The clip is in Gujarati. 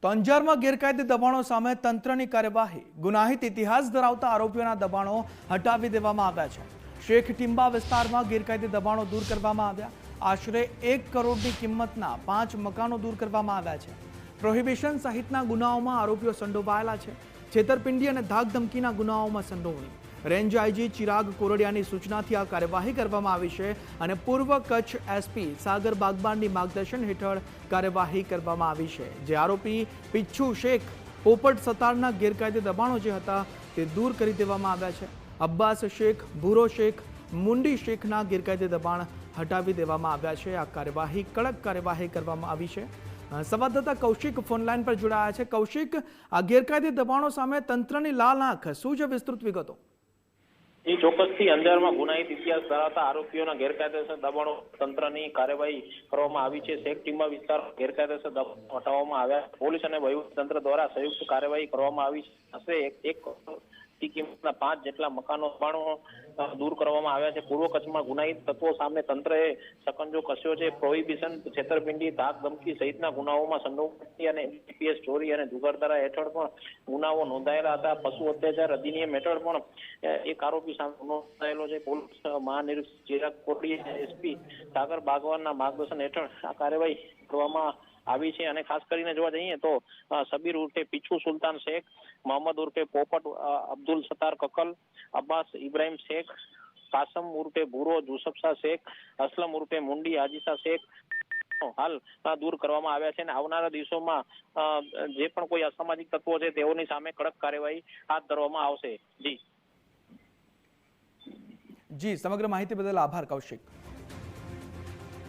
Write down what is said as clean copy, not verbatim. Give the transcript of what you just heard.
તો અંજારમાં ગેરકાયદે દબાણો સામે તંત્રની કાર્યવાહી, ગુનાહિત ઇતિહાસ ધરાવતા આરોપીઓના દબાણો હટાવી દેવામાં આવ્યા છે। શેખ ટીંબા વિસ્તારમાં ગેરકાયદે દબાણો દૂર કરવામાં આવ્યા। આશરે 1 કરોડની કિંમતના 5 મકાનો દૂર કરવામાં આવ્યા છે। પ્રોહિબિશન સહિતના ગુનાઓમાં આરોપીઓ સંડોવાયેલા છે। છેતરપિંડી અને ધાકધમકીના ગુનાઓમાં સંડોવણી। રેન્જ આઈજી ચિરાગ કોરડિયાની સૂચનાથી આ કાર્યવાહી કરવામાં આવી છે અને પૂર્વ કચ્છ એસપી સાગર બાગબાનની માર્ગદર્શન હેઠળ કાર્યવાહી કરવામાં આવી છે। જે આરોપી પિચ્છુ શેખ પોપટ સતારના ગેરકાયદે દબાણો જે હતા તે દૂર કરી દેવામાં આવ્યા છે। અબ્બાસ શેખ, ભૂરો શેખ, મુંડી શેખના ગેરકાયદે દબાણ હટાવી દેવામાં આવ્યા છે। આ કાર્યવાહી કડક કાર્યવાહી કરવામાં આવી છે। સંવાદદાતા કૌશિક ફોનલાઈન પર જોડાયા છે। કૌશિક, આ ગેરકાયદે દબાણો સામે તંત્રની લાલ આંખ, શું છે વિસ્તૃત વિગતો? ચોક્કસથી અંજારમાં ગુનાહિત ઇતિહાસ ધરાવતા આરોપીઓના ગેરકાયદેસર દબાણો તંત્રની કાર્યવાહી કરવામાં આવી છે। શેખ ટીંબા વિસ્તારમાં ગેરકાયદેસર દબાણો હટાવવામાં આવ્યા। પોલીસ અને વહીવટી દ્વારા સંયુક્ત કાર્યવાહી કરવામાં આવી છે। આશરે 1 કરોડની કિંમતના 5 જેટલા મકાનો દબાણો દૂર કરવામાં આવ્યા છે। પૂર્વ કચ્છમાં ગુનાહિત તત્વો સામે તંત્રએ સકંજો કસ્યો છે। પ્રોહિબિશન, છેતરપિંડી, ધાક ધમકી સહિતના ગુનાઓમાં સંડોવણી અને જીપીએસ ચોરી અને જુગારધારા હેઠળ પણ ગુનાઓ નોંધાયેલા હતા। પશુ અત્યાચાર અધિનિયમ હેઠળ પણ એક આરોપી સામે નોંધાયેલો છે। પોલીસ મહાનિરીક્ષક ચિરાગ કોરડિયા, એસપી સાગર બાગવાનના માર્ગદર્શન હેઠળ આ કાર્યવાહી કરવામાં આવી છે। અને ખાસ કરીને જોવા જઈએ તો સબીર ઉર્ફે પિચ્છુ સુલતાન શેખ, મોહમ્મદ ઉર્ફે પોપટ અબ્દુલ સત્તાર કકલ, અબ્બાસ ઇબ્રાહિમ શેખ, કાસમ ઉર્ફે ભૂરો જુસફશા શેખ, અસલમ ઉર્ફે મુંડી આજીસા શેખ હાલ દૂર કરવામાં આવ્યા છે। અને આવનારા દિવસોમાં જે પણ કોઈ અસામાજિક તત્વો છે તેઓની સામે કડક કાર્યવાહી હાથ ધરવામાં આવશે। જી, સમગ્ર માહિતી બદલ આભાર કૌશિક।